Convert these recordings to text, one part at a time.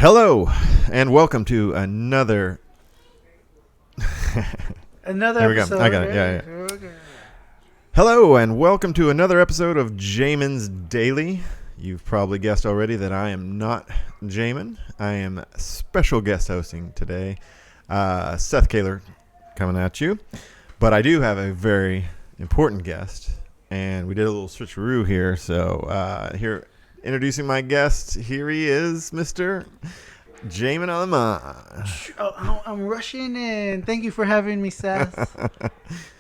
Hello, and welcome to another. Another There we go. episode. I got it. Yeah. Okay. Hello, and welcome to another episode of Jamin's Daily. You've probably guessed already that I am not Jamin. I am special guest hosting today. Seth Caylor coming at you. But I do have a very important guest, and we did a little switcheroo here. So here, introducing my guest, here he is, Mr. Jamin Alaman. Oh, I'm rushing in. Thank you for having me, Seth.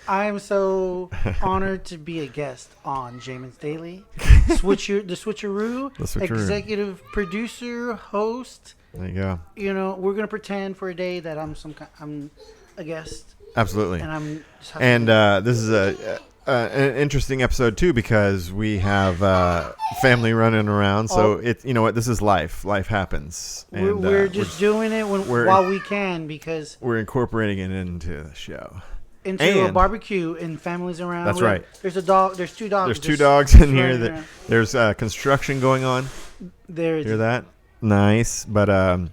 I am so honored to be a guest on Jamin's Daily. The switcheroo, executive producer, host. There you go. You know, we're gonna pretend for a day that I'm a guest. Absolutely. And I'm. This is an interesting episode too because we have family running around. So you know what, this is life. Life happens. And we're just doing it while we can because we're incorporating it into the show. Into a barbecue and families around. That's right. There's a dog. There's two dogs. There's two dogs in here. There's construction going on. Hear that? Nice. But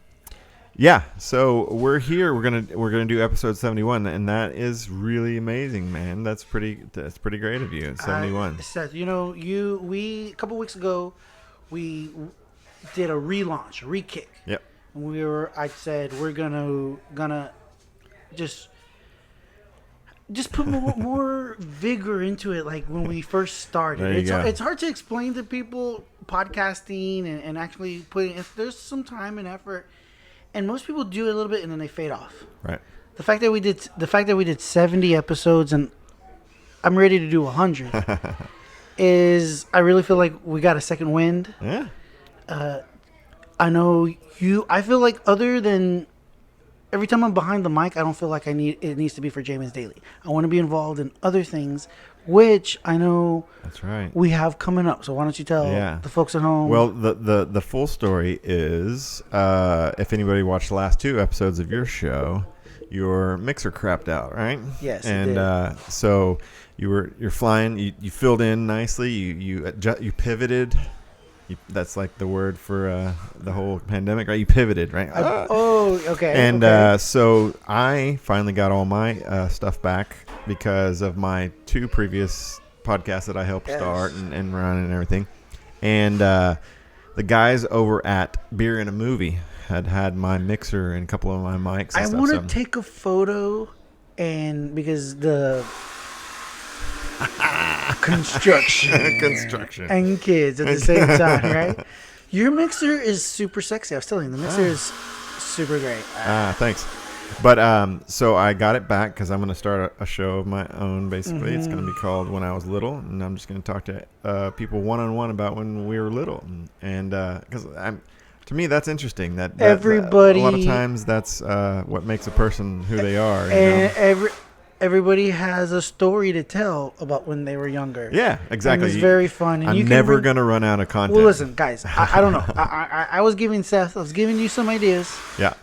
yeah. So we're here. We're gonna do episode 71, and that is really amazing, man. That's pretty great of you. 71. Seth, you know, a couple weeks ago, we did a relaunch, a re-kick. Yep. And I said we're gonna just put more vigor into it, like when we first started. It's hard to explain to people podcasting and actually there's some time and effort, and most people do it a little bit and then they fade off. Right. The fact that we did 70 episodes and I'm ready to do 100 is I really feel like we got a second wind. Yeah. I feel like other than every time I'm behind the mic, I don't feel like it needs to be for Jamin's Daily. I want to be involved in other things, which I know that's right. We have coming up. So why don't you tell the folks at home? Well, the full story is if anybody watched the last two episodes of your show, your mixer crapped out, right? Yes. And so you're flying. You filled in nicely. You pivoted. That's like the word for the whole pandemic, right? You pivoted, right? Okay. And so I finally got all my stuff back because of my two previous podcasts that I helped start and run and everything. And the guys over at Beer and a Movie had my mixer and a couple of my mics. And I want to take a photo, and because the construction and kids at the same time, right? Your mixer is super sexy. I was telling you, the mixer is super great. Thanks. But so I got it back because I'm going to start a show of my own. Basically, It's going to be called When I Was Little, and I'm just going to talk to people one-on-one about when we were little, and because to me that's interesting. That everybody a lot of times that's what makes a person who they are. And everybody has a story to tell about when they were younger. Yeah, exactly. And it's very fun. And I'm never going to run out of content. Well, listen, guys, I don't know. I was giving you some ideas. Yeah.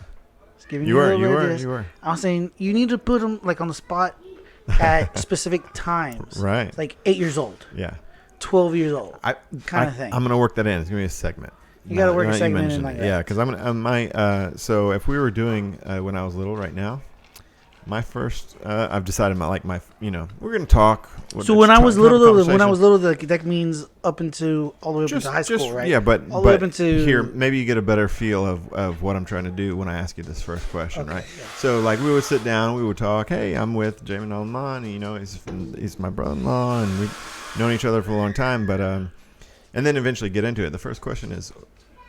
You were. I was saying you need to put them like on the spot at specific times. Right. Like 8 years old. Yeah. 12 years old. Kind of thing. I'm going to work that in. It's going to be a segment. You got to work a segment in like that. Yeah, because I'm going to, so if we were doing When I Was Little right now, my first, I've decided we're going to talk. So when I was little, that means up into all the way up into high school, right? Yeah, but all the way up into here, maybe you get a better feel of what I'm trying to do when I ask you this first question, right? Yeah. So like we would sit down, we would talk. Hey, I'm with Jamin Alaman. He's my brother-in-law, and we've known each other for a long time. But and then eventually get into it. The first question is,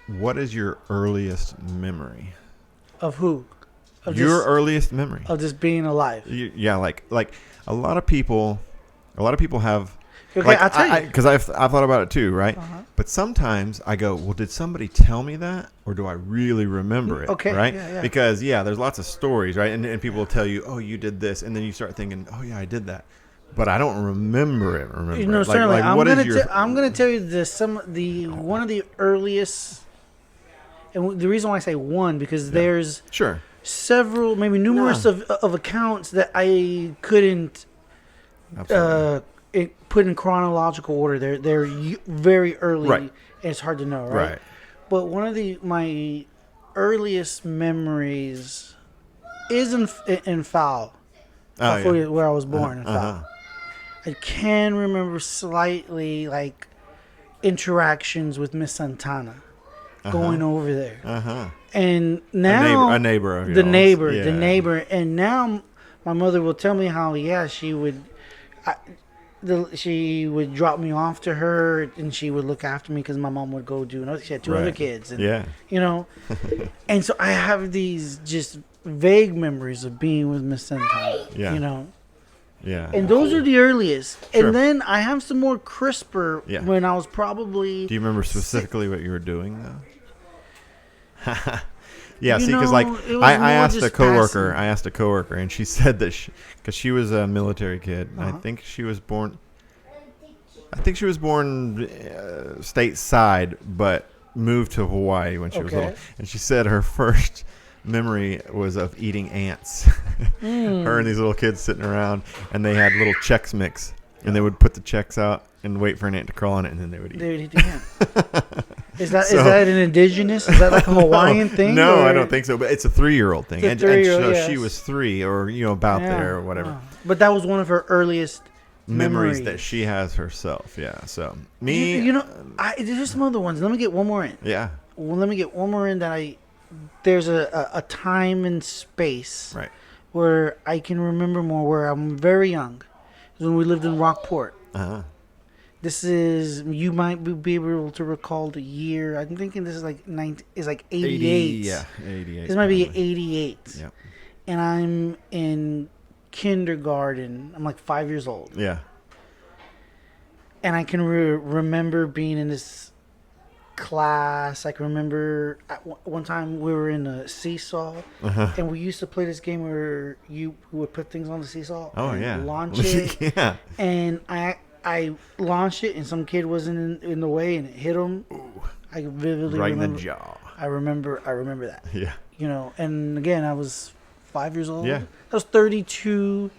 what is your earliest memory? Of who? Your earliest memory of just being alive. Yeah, like a lot of people have. Okay, I'll tell you because I've thought about it too, right? Uh-huh. But sometimes I go, well, did somebody tell me that, or do I really remember it? Okay, right? Yeah. Because there's lots of stories, right? And people will tell you, oh, you did this, and then you start thinking, oh yeah, I did that, but I don't remember it. Certainly. I'm gonna tell you this. One of the earliest, and the reason why I say one because there's several, maybe numerous of accounts that I couldn't put in chronological order. They're very early, and it's hard to know, right? Right. But one of my earliest memories is in Fowl, where I was born in Fowl. I can remember slightly like interactions with Miss Santana going over there. And now a neighbor of yours. The neighbor, and now my mother will tell me how she would she would drop me off to her, and she would look after me because my mom would go do another. She had two other kids, and you know, and so I have these just vague memories of being with Miss Santana. Yeah. You know. Yeah. And those are the earliest. Sure. And then I have some more crisper when I was probably. Do you remember specifically what you were doing though? Yeah, see, because like I asked a coworker, and she said that because she was a military kid, and I think she was born stateside, but moved to Hawaii when she was little, and she said her first memory was of eating ants. Her and these little kids sitting around, and they had little Chex Mix, and they would put the Chex out and wait for an ant to crawl on it, and then they would eat. They would eat the ant. Is that an indigenous? Is that like a Hawaiian thing? No, I don't think so. But it's a 3-year-old thing, and so she was 3, or about there, or whatever. Wow. But that was one of her earliest memories that she has herself. Yeah. So me, there's some other ones. Let me get one more in. Yeah. Well, let me get one more in that there's a time and space where I can remember more, where I'm very young. It was when we lived in Rockport. This is, you might be able to recall the year. I'm thinking this is like 88. 88. This might be 88. Yep. And I'm in kindergarten. I'm like 5 years old. Yeah. And I can remember being in this class. I can remember one time we were in a seesaw, and we used to play this game where you would put things on the seesaw. Launch it. Yeah. And I launched it, and some kid wasn't in the way, and it hit him. Ooh. I vividly remember. In the jaw. I remember that. Yeah. You know, and again, I was 5 years old. Yeah. That was 32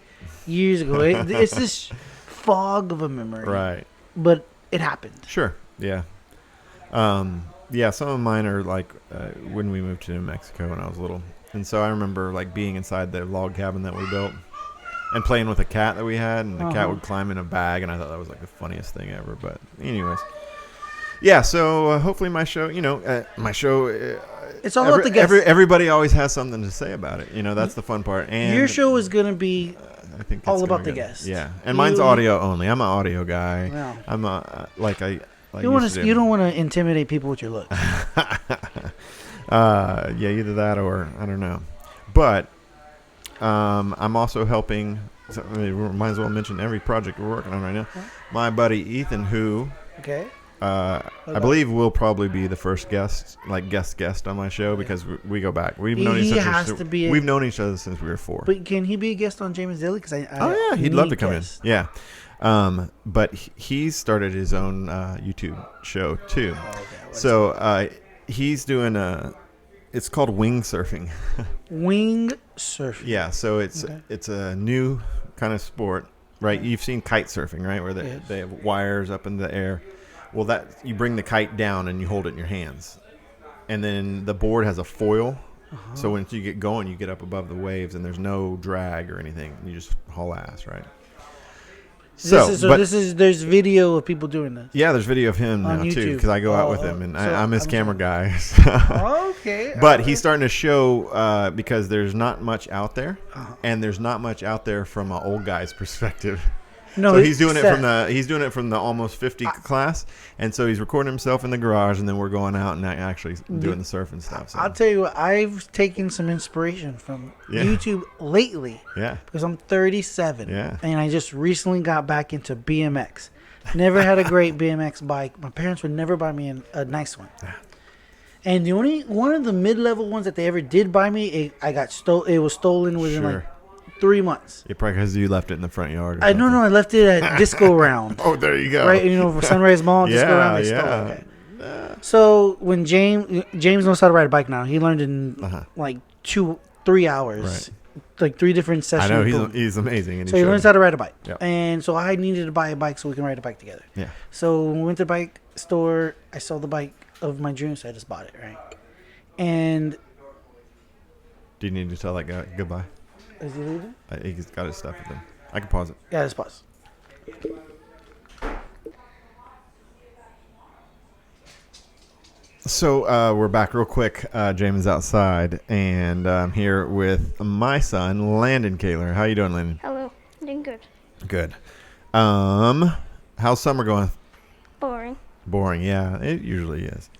years ago. It's this fog of a memory. Right. But it happened. Sure. Yeah. Some of mine are like when we moved to New Mexico when I was little. And so I remember like being inside the log cabin that we built and playing with a cat that we had, and the cat would climb in a bag, and I thought that was like the funniest thing ever. But anyways, yeah. So hopefully my show, it's all about the guests. Everybody always has something to say about it. You know, that's the fun part. And your show is gonna be, I think, all about the guests. Yeah, and mine's audio only. I'm an audio guy. Wow. I'm you don't want to intimidate people with your looks. Either that or I don't know. But I'm also helping. So, we might as well mention every project we're working on right now. My buddy Ethan, who I believe will probably be the first guest on my show, because we go back. We've known each other since we were 4. But can he be a guest on James Daily? Because he'd love to come in. Yeah. But he started his own YouTube show too. So he's doing it's called wing surfing. Wing surfing. Yeah. So it's a new kind of sport, right? You've seen kite surfing, right? Where they have wires up in the air. Well, that you bring the kite down and you hold it in your hands, and then the board has a foil. So once you get going, you get up above the waves, and there's no drag or anything. You just haul ass, right? There's video of people doing this. Yeah, there's video of him on now YouTube. Too, because I go out with him, and I'm his camera guy. Okay. But he's starting to show because there's not much out there, and there's not much out there from an old guy's perspective. No, so he's doing it from the almost 50 class, and so he's recording himself in the garage, and then we're going out and actually doing the surfing stuff. So. I'll tell you what, I've taken some inspiration from YouTube lately. Yeah. Because I'm 37. Yeah. And I just recently got back into BMX. Never had a great BMX bike. My parents would never buy me a nice one. Yeah. And the only one of the mid-level ones that they ever did buy me, it was stolen within like 3 months. Yeah, probably because you left it in the front yard. I I left it at Disco Round. Oh, there you go. Right, for Sunrise Mall, Disco Round. They stole it. Okay. So when James knows how to ride a bike now, he learned in like 2-3 hours, right. Like 3 different sessions. I know he's amazing. And so he learns how to ride a bike, yep. And so I needed to buy a bike so we can ride a bike together. Yeah. So when we went to the bike store, I saw the bike of my dreams, so I just bought it, right? And Do you need to tell that guy goodbye? Is he leaving? He's got his stuff with him. I can pause it. Yeah, let's pause. So we're back real quick. Jamin's outside, and I'm here with my son, Landon Caylor. How you doing, Landon? Hello. Doing good. Good. How's summer going? Boring. Boring, yeah. It usually is.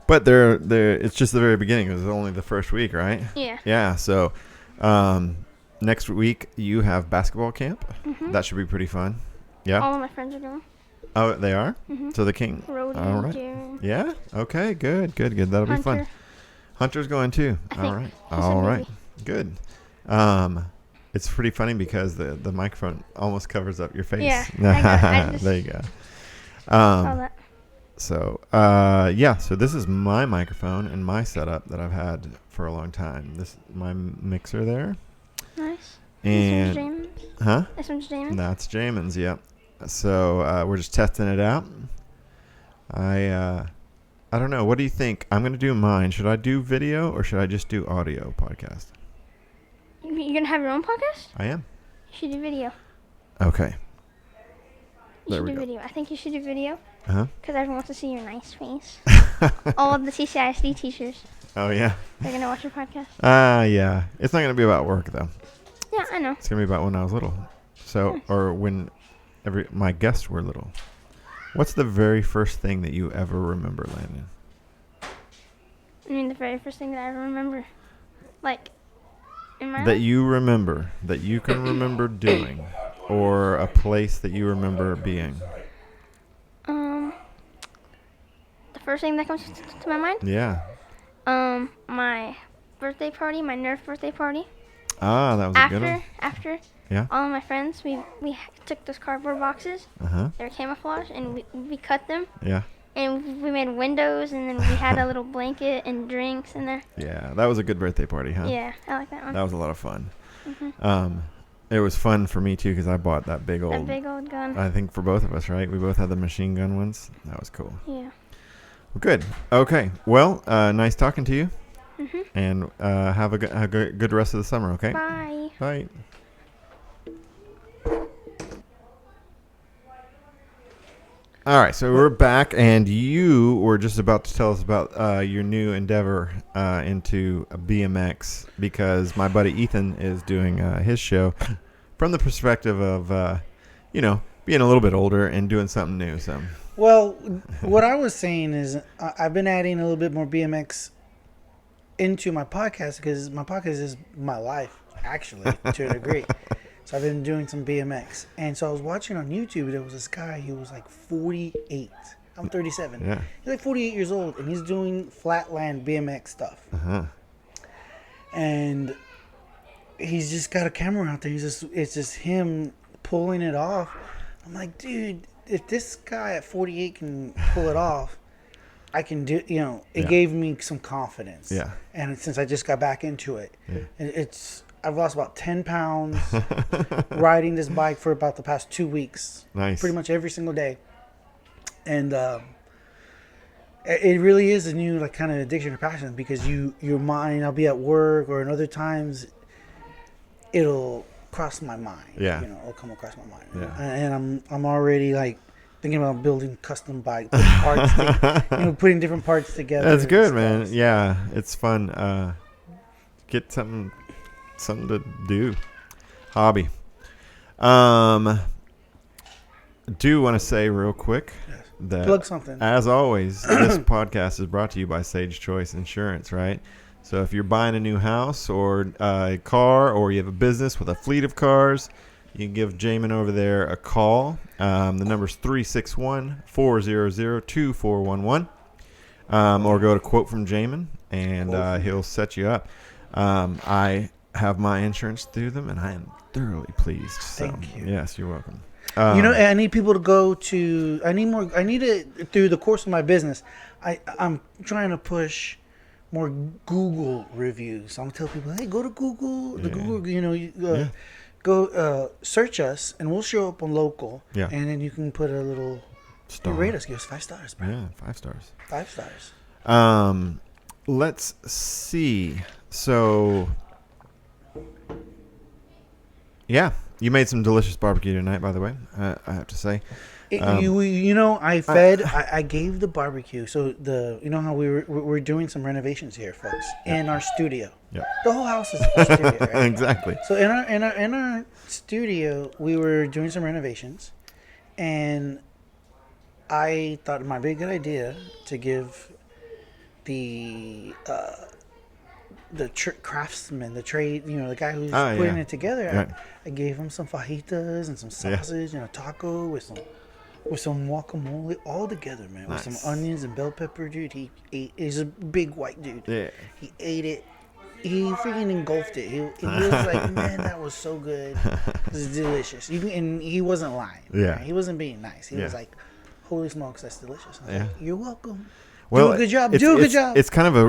But they're it's just the very beginning. It was only the first week, right? Yeah. Yeah, so next week you have basketball camp. Mm-hmm. That should be pretty fun. Yeah? All of my friends are going. Oh, they are? Mm-hmm. So the King? Rody, all right. Jared. Yeah? Okay, good. That'll be fun. Hunter's going too. All right. All right. Good. It's pretty funny because the microphone almost covers up your face. Yeah. There you go. Saw that. So, so this is my microphone and my setup that I've had for a long time. This is my mixer there. Nice. And this one's Jamin's? Huh? This one's Jamin's? That's Jamin's, yep. So, we're just testing it out. I don't know. What do you think? I'm going to do mine. Should I do video or should I just do audio podcast? You're going to have your own podcast? I am. You should do video. Okay. You should do video. I think you should do video. Uh-huh. Because everyone wants to see your nice face. All of the TCISD teachers. Oh, yeah. They're going to watch your podcast. Yeah. It's not going to be about work, though. Yeah, I know. It's going to be about when I was little. So, Nice. or when my guests were little. What's the very first thing that you ever remember, Landon? I mean, the very first thing that I remember. Like, in my That life? you remember, that you can remember doing, or a place that you remember being. The first thing that comes to my mind? Yeah. My birthday party, my Nerf birthday party. Ah, that was a good one. After Yeah. all of my friends, we took those cardboard boxes. Uh-huh. They were camouflage, and we cut them. Yeah. And we made windows, and then we had a little blanket and drinks in there. Yeah, that was a good birthday party, huh? Yeah, I like that one. That was a lot of fun. Mm-hmm. It was fun for me, too, because I bought that big old gun. I think for both of us, right? We both had the machine gun ones. That was cool. Yeah. Well, good. Okay. Well, nice talking to you. Mm-hmm. And have a good rest of the summer, okay? Bye. Bye. All right, so we're back, and you were just about to tell us about your new endeavor into BMX, because my buddy Ethan is doing his show from the perspective of, being a little bit older and doing something new. So, Well, what I was saying is I've been adding a little bit more BMX into my podcast because my podcast is my life, actually, to a degree. So I've been doing some BMX. And so I was watching on YouTube, there was this guy, he was like 48. I'm 37. yeah. He's like 48 years old, and he's doing flatland BMX stuff. Uh-huh. And he's just got a camera out there. It's just him pulling it off. I'm like, dude, if this guy at 48 can pull it off, I can do, it gave me some confidence. Yeah. And since I just got back into it, I've lost about 10 pounds riding this bike for about the past 2 weeks. Nice. Pretty much every single day. And it really is a new kind of addiction or passion because your mind, I'll be at work or in other times, it'll cross my mind. Yeah. It'll come across my mind. Yeah. And I'm already thinking about building custom bike parts, putting different parts together. That's good, man. Yeah, it's fun. Get something to do. Hobby. Do want to say real quick that plug something. As always, this podcast is brought to you by Sage Choice Insurance, right? So if you're buying a new house or a car, or you have a business with a fleet of cars, you can give Jamin over there a call. The number's 361-400-2411. Or go to Quote from Jamin, and he'll set you up. I have my insurance through them, and I am thoroughly pleased. So, Thank you. Yes, you're welcome. I need people to go to. I need it through the course of my business. I'm trying to push more Google reviews. I'm gonna tell people, hey, go to Google. The Google, go search us, and we'll show up on local. Yeah. And then you can put a little Star. rate us. Give us 5 stars, bro. Yeah, 5 stars. 5 stars. Let's see. So Yeah, you made some delicious barbecue tonight, by the way. I have to say. I gave the barbecue. So how we're doing some renovations here, folks, in our studio. Yeah. The whole house is a studio, right? Exactly. So in our studio, we were doing some renovations, and I thought it might be a good idea to give the craftsman, the trade, the guy who's putting it together. Right. I gave him some fajitas and some sausage and a taco with some guacamole all together, man. Nice. With some onions and bell pepper, dude. He ate. He's a big white dude. Yeah. He ate it. He freaking engulfed it. He was like, man, that was so good. It was delicious. And he wasn't lying. Yeah. Right? He wasn't being nice. He was like, holy smokes, that's delicious. I was like, you're welcome. Well, do a good job. Do a good job. It's kind of a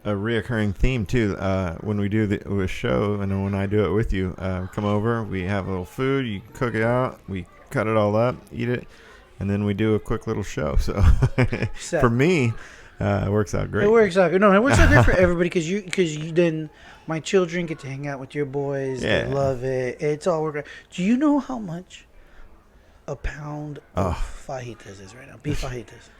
reoccurring theme too. When we do the show, and when I do it with you, come over. We have a little food. You cook it out. We cut it all up, eat it, and then we do a quick little show. So for me, it works out great. It works out. No, it works out great for everybody because you then my children get to hang out with your boys. Yeah. They love it. It's all work out. Do you know how much a pound of fajitas is right now? Beef fajitas.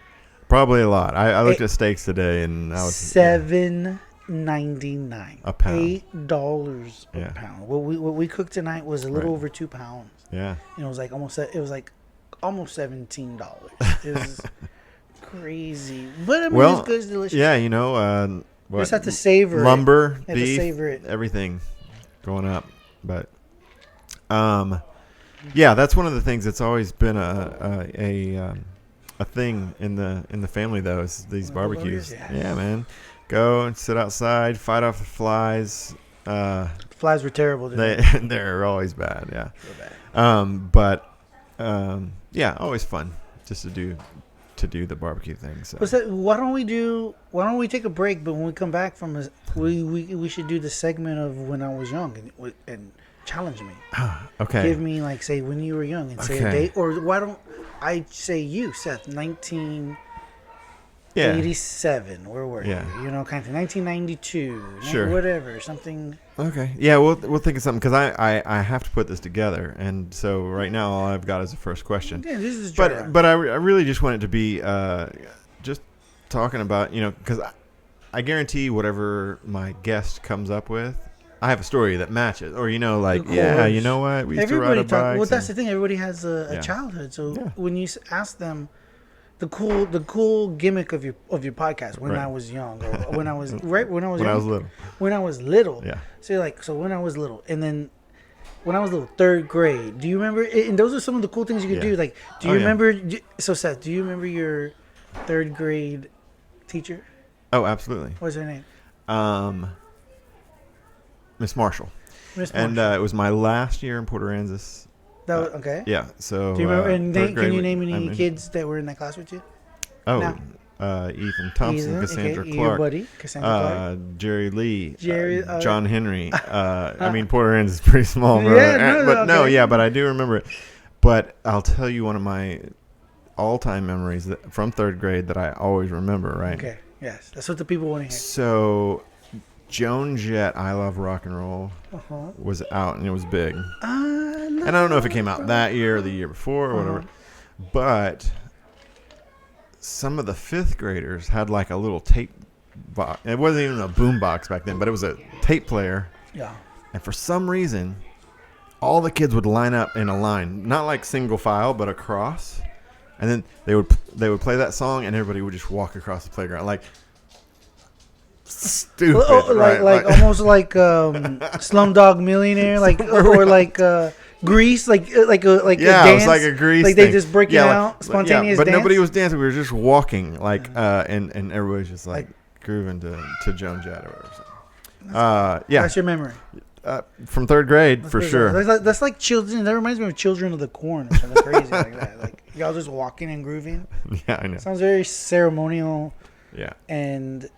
Probably a lot. I looked at steaks today, and I was $7.99 a pound. $8 a pound. What we cooked tonight was a little over 2 pounds. Yeah. And it was like almost $17. It was crazy, but I mean, it's good, it's delicious. Yeah, you just have to savor lumber, it. beef, savor it. Everything going up. But yeah, that's one of the things that's always been a thing in the family, though, is these barbecues. Yeah, man. Go and sit outside, fight off the flies. Flies were terrible. They're always bad. Yeah. But always fun just to do the barbecue thing. So why don't we take a break? But when we come back from we should do the segment of when I was young and challenge me. Okay. Give me say when you were young and say a date, or why don't I say you, Seth, 1987. Where were you? Kind of 1992. Sure. Whatever, something. Okay. Yeah, we'll think of something because I have to put this together, and so right now all I've got is the first question. Yeah, this is. But I really just want it to be just talking about because I guarantee whatever my guest comes up with, I have a story that matches, or you know what, we used to ride a bike. Well, that's the thing. Everybody has a childhood, so when you ask them the cool gimmick of your podcast, when I was young, or when I was little, so when I was little, and then when I was little, third grade. Do you remember? And those are some of the cool things you could do. Like, do you remember? So Seth, do you remember your third grade teacher? Oh, absolutely. What's her name? Miss Marshall. And it was my last year in Port Aransas. That was, okay. Yeah. So. Do you remember? And can you name any kids that were in that class with you? Oh, Ethan Thompson, Cassandra Clark, your buddy, Cassandra Clark, Jerry Lee, John Henry. I mean, Port Aransas is pretty small, bro. But I do remember it. But I'll tell you one of my all-time memories from third grade that I always remember. Right. Okay. Yes, that's what the people want to hear. So. Joan Jett, I Love Rock and Roll, was out, and it was big. And I don't know if it came out that year or the year before or whatever, but some of the fifth graders had like a little tape box. It wasn't even a boom box back then, but it was a tape player. Yeah. And for some reason, all the kids would line up in a line, not like single file, but across. And then they would play that song, and everybody would just walk across the playground like. Stupid, like almost like Slumdog Millionaire, or Grease, like a dance. It was like a Grease. Like they just break it out, spontaneous but dance. Nobody was dancing. We were just walking, and everybody was just like grooving to Joan Jett or whatever. That's your memory. From third grade, for sure. That's like children. That reminds me of Children of the Corn or something crazy like that. Like y'all just walking and grooving. Yeah, I know. Sounds very ceremonial. Yeah. And.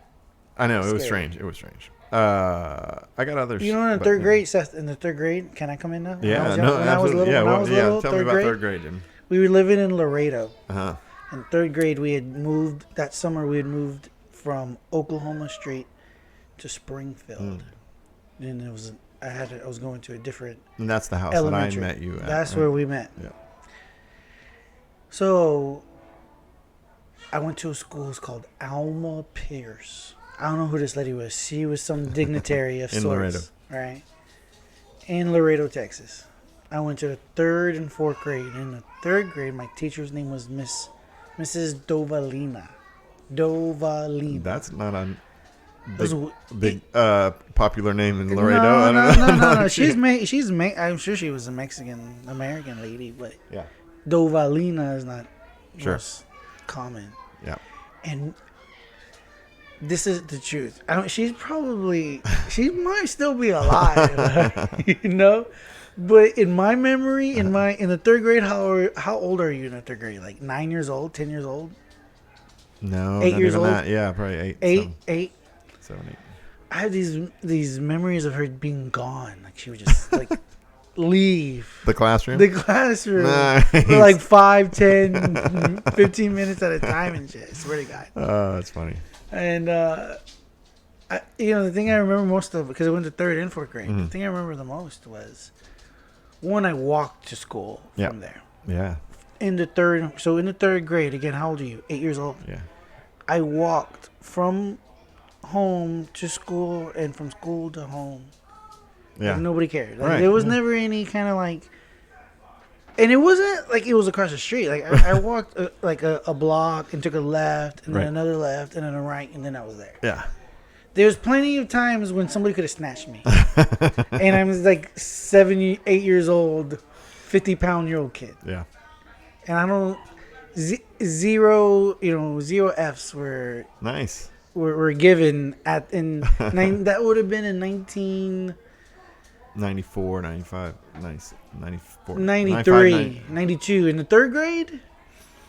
I know, it was strange. I got others. You know, in third grade, Seth, in the third grade, can I come in now? Yeah, when I was little, tell me about third grade, Jim. We were living in Laredo. Uh-huh. In third grade, we had moved, that summer, we had moved from Oklahoma Street to Springfield. And it was I was going to a different. And that's the house elementary. that I met you at. That's where we met. Yeah. So I went to a school called Alma Pierce. I don't know who this lady was. She was some dignitary of In sorts. Laredo. Right. In Laredo, Texas. I went to the 3rd and 4th grade. In the 3rd grade, my teacher's name was Mrs. Dovalina. That's not a It big popular name in Laredo. I don't know. No. I'm sure she was a Mexican American lady, but Yeah. Dovalina is not Sure. most common. Yeah. And this is the truth. She might still be alive, you know. But in my memory, in the 3rd grade, how old are you in the 3rd grade? Like 9 years old, 10 years old? No, 8 not years even old. that. Yeah, probably 8. 8. 7, 8. I have these memories of her being gone. Like she would just like leave The classroom. the classroom Nice. for like 5, 10, 15 minutes at a time and shit. I swear to God. Oh, that's funny. And the thing I remember most of, because I went to 3rd and 4th grade, the thing I remember the most was when I walked to school from there. Yeah. In the 3rd grade, again, how old are you? 8 years old. Yeah. I walked from home to school and from school to home. Yeah. Like nobody cared. Like, Right, there was yeah. never any kind of like, and it wasn't like it was across the street. Like I walked a block and took a left and Right. then another left and then a right and then I was there. Yeah. There was plenty of times when somebody could have snatched me, and I was like 7, 8 years old, 50-pound-year-old kid, Yeah. and I don't zero Fs were Nice. were given that would have been in 19. 94, 95. Nice. 94. 93, 95, 92 in the 3rd grade.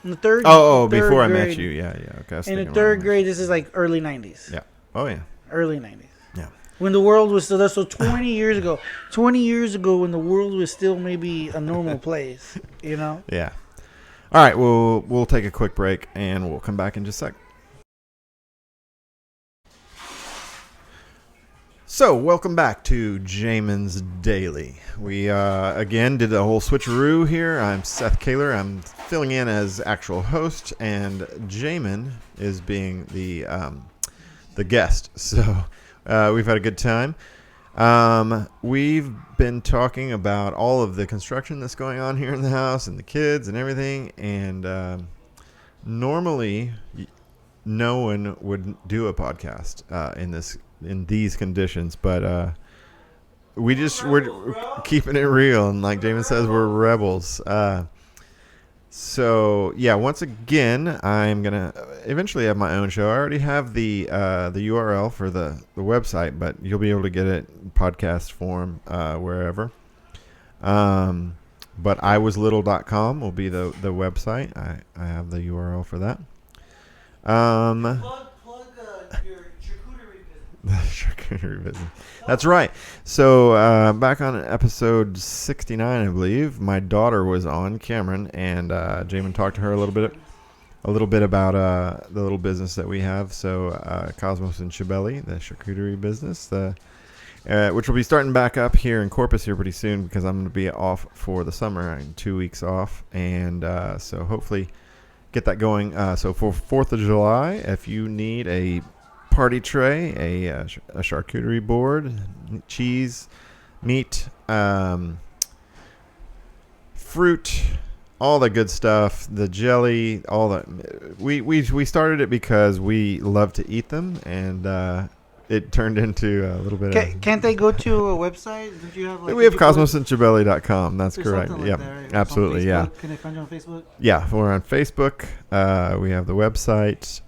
In the third. Oh, third before I grade. met you. Yeah. Okay. I was In the thinking 3rd around grade, this is like early 90s. Yeah. Oh, yeah. Early 90s. Yeah. When the world was still, so 20 years ago. 20 years ago, when the world was still maybe a normal place, you know. Yeah. All right. We'll take a quick break and we'll come back in just a sec. So, welcome back to Jamin's Daily. We, again, did a whole switcheroo here. I'm Seth Caylor. I'm filling in as actual host, and Jamin is being the guest. So, we've had a good time. We've been talking about all of the construction that's going on here in the house and the kids and everything, and normally no one would do a podcast in these conditions, but we're keeping it real, and like Jamin says, we're rebels. So yeah, once again, I'm gonna eventually have my own show. I already have the URL for the website, but you'll be able to get it in podcast form wherever. But iwaslittle.com will be the website. I have the URL for that. Plug your charcuterie business. The charcuterie business. That's right. So back on episode 69, I believe, my daughter was on, Cameron, and Jamin talked to her a little bit about the little business that we have. So Cosmos and Chibelli, the charcuterie business, which will be starting back up here in Corpus here pretty soon, because I'm going to be off for the summer. I'm 2 weeks off, and so hopefully get that going. So for 4th of July, if you need a party tray, a charcuterie board, cheese, meat, fruit, all the good stuff, the jelly, all that. We started it because we love to eat them, and it turned into a little bit of... Can't they go to a website? Don't you have we have cosmosandchibelli.com. That's correct. Like Yeah, that, right? absolutely. Yeah. Can they find you on Facebook? Yeah, we're on Facebook. We have the website.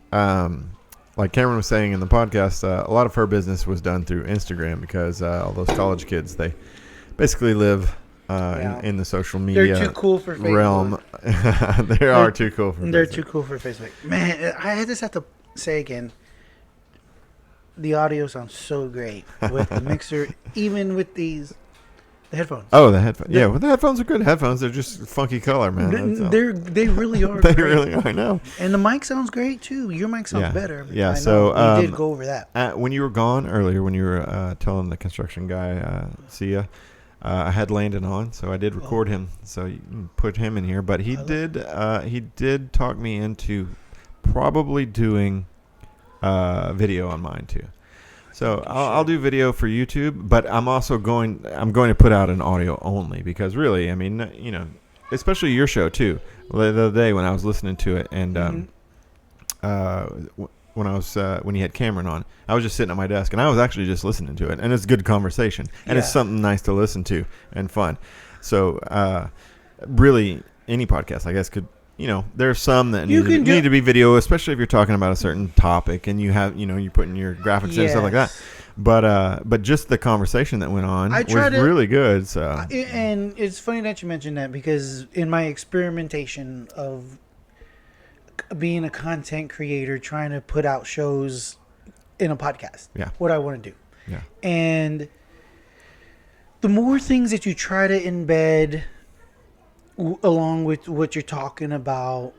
Like Cameron was saying in the podcast, a lot of her business was done through Instagram, because all those college kids, they basically live in the social media They're too cool for Facebook. realm. They are too cool for They're Facebook. too cool for Facebook. Man, I just have to say again, the audio sounds so great with the mixer, even with these The headphones. Oh, the headphones. Yeah, well, the headphones are good headphones. They're just funky color, man. They really are. They great. really are. I know. And the mic sounds great too. Your mic sounds better. Yeah. So we did go over that. When you were gone earlier, when you were telling the construction guy, see ya. I had Landon on, so I did record him. So you can put him in here. But he did talk me into probably doing video on mine too. So I'll do video for YouTube, but I'm also going to put out an audio only because really, I mean, you know, especially your show too. The other day when I was listening to it, and when you had Cameron on, I was just sitting at my desk and I was actually just listening to it, and it's good conversation, and it's something nice to listen to and fun. So really, any podcast, I guess, could. You know, there's some that need to be video, especially if you're talking about a certain topic and you have, you know, you put in your graphics and stuff like that. But just the conversation that went on was really good. So, and it's funny that you mentioned that because in my experimentation of being a content creator, trying to put out shows in a podcast, what I want to do, and the more things that you try to embed along with what you're talking about,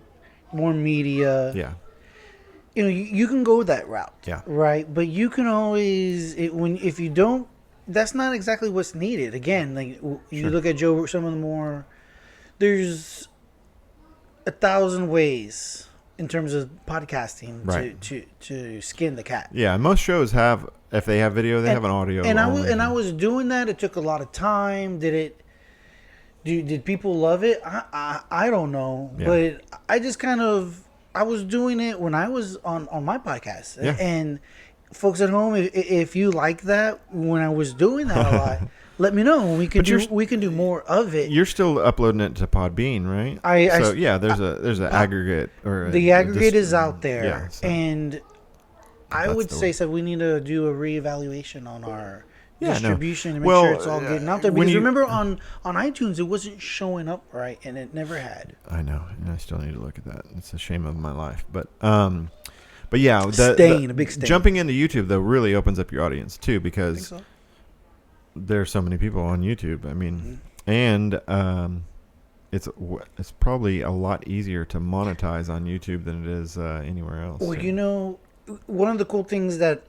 more media. Yeah. You know, you can go that route. Yeah. Right. But you can always, if you don't, that's not exactly what's needed. Again, like you look at Joe, some of the more, there's 1,000 ways in terms of podcasting to skin the cat. Yeah. Most shows have, if they have video, they have an audio. And I was doing that. It took a lot of time. Did people love it? I don't know, but I just I was doing it when I was on my podcast, and folks at home, if you like that when I was doing that a lot, let me know. We can do more of it. You're still uploading it to Podbean, right? There's an aggregate the aggregate is out there, and I would say so. We need to do a reevaluation on our distribution and make sure it's all getting out there. Because remember on iTunes, it wasn't showing up right, and it never had. I know, and I still need to look at that. It's a shame of my life, but yeah, a big stain. Jumping into YouTube though really opens up your audience too, because there's so many people on YouTube. I mean, and it's probably a lot easier to monetize on YouTube than it is anywhere else. Well, you know, one of the cool things that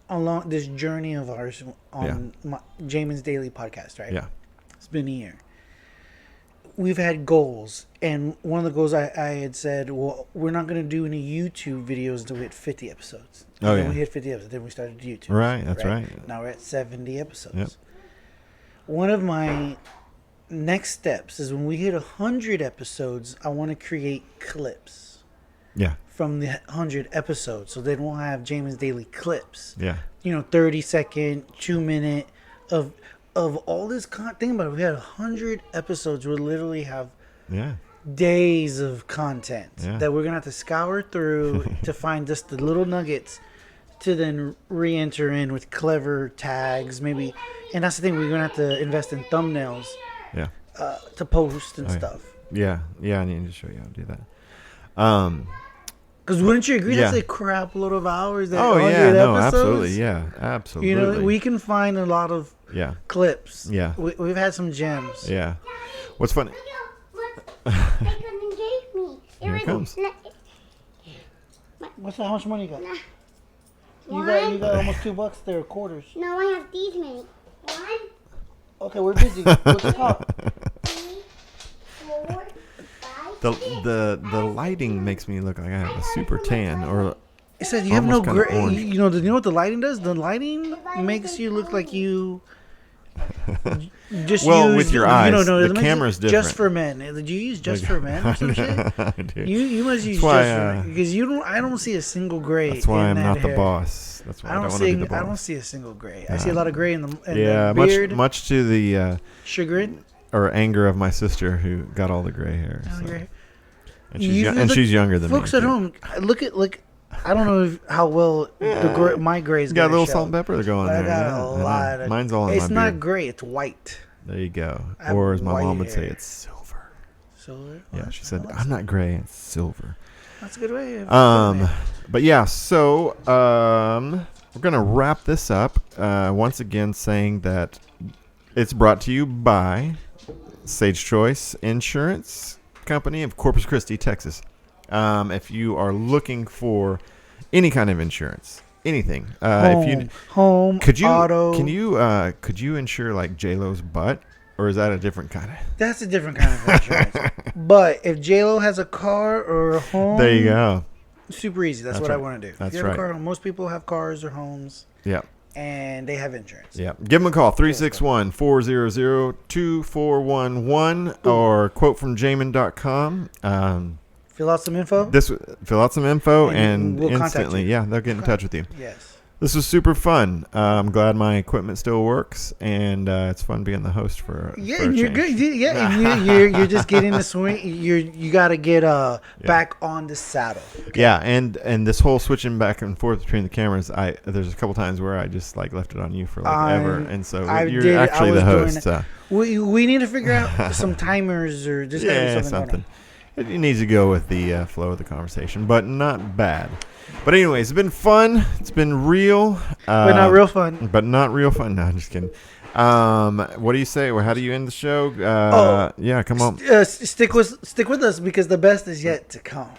along this journey of ours on Jamin's Daily podcast, right? Yeah. It's been a year. We've had goals, and one of the goals I had said, well, we're not going to do any YouTube videos until we hit 50 episodes. Then we hit 50 episodes, then we started YouTube. Right, that's right. Now we're at 70 episodes. Yep. One of my next steps is when we hit 100 episodes, I want to create clips. Yeah. From the 100 episodes, so then we'll have Jamin's Daily clips. Yeah, 30-second, 2-minute of all this content. Think about it. We had 100 episodes. We'll literally have days of content that we're gonna have to scour through to find just the little nuggets to then re-enter in with clever tags, maybe. And that's the thing. We're gonna have to invest in thumbnails. Yeah. To post and stuff. Yeah. I need to show you how to do that. Because wouldn't you agree that's a crap load of hours? Absolutely, absolutely. You know, we can find a lot of clips. Yeah, we've had some gems. Yeah. What's funny? Here it comes. What's that? How much money you got? You got almost $2 there, quarters. No, I have these many. 1. Okay, we're busy. What's it called? 3, 4. The lighting makes me look like I have a super tan, or it says you have no gray. You know what the lighting does? The lighting makes you look like you just with your eyes. The camera's different. Just for men. Did you use just for men or some shit? You must use just for men because I don't see a single gray. That's why I'm not the boss. That's why I don't want to be the boss. I don't see a single gray. I see a lot of gray in the beard. much to the chagrin or anger of my sister who got all the gray hair. And she's younger than me. Folks at home, look. I don't know how well my gray's got a little salt and pepper going there. I got a lot of. Mine's all in my beard. It's not gray. It's white. There you go. Or as my mom would say, it's silver. Silver. Yeah, she said, "I'm not gray. It's silver." That's a good way. But yeah, so we're gonna wrap this up once again, saying that It's brought to you by Sage Choice Insurance Company of Corpus Christi, Texas. If you are looking for any kind of insurance, anything, home, auto, could you insure like J-Lo's butt, or is that a different kind of? That's a different kind of insurance. But if J-Lo has a car or a home, there you go. Super easy. That's what right. I want to do. That's if you have right. A car, most people have cars or homes. Yeah. And they have insurance. Yeah. Give them a call, 361-400-2411 or quotefromjamin.com. Fill out some info. Fill out some info and we'll instantly, they'll get in touch with you. Yes. This was super fun. I'm glad my equipment still works, and it's fun being the host for. Yeah, for a and you're change. good. Yeah, and you're just getting the swing. You got to get back on the saddle. Okay? Yeah, and this whole switching back and forth between the cameras, there's a couple times where I just like left it on you for like ever, and so you're actually the host. We need to figure out some timers or just something. It needs to go with the flow of the conversation, but not bad. But anyways, it's been fun. It's been real. But not real fun. But not real fun. No, I'm just kidding. What do you say? Well, how do you end the show? Yeah, come on. Stick with us because the best is yet to come.